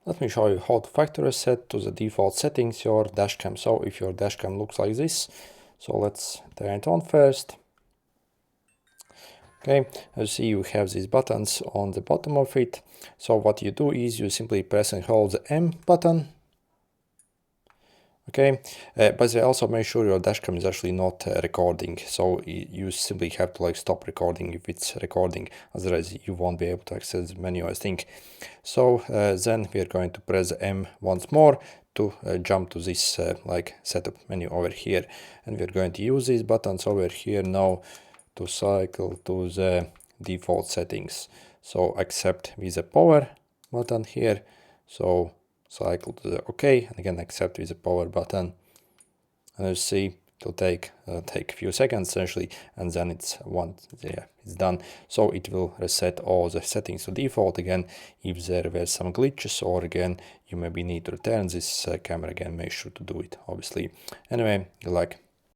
let me show you how to factory reset to the default settings your dashcam. So if your dashcam looks like this, so let's turn it on first. Okay, as you see, you have these buttons on the bottom of it. So what you do is you simply press and hold the M button. Okay, but also make sure your dashcam is actually not recording. So you simply have to stop recording if it's recording, otherwise you won't be able to access the menu, I think. So then we are going to press M once more to jump to this setup menu over here, and we're going to use these buttons over here now to cycle to the default settings. So accept with the power button here. So cycle to the OK, and again accept with the power button. And you see, it will take a few seconds essentially, and then it's done. So it will reset all the settings to default again. If there were some glitches, or again you maybe need to return this camera again, make sure to do it, obviously. Anyway, good luck.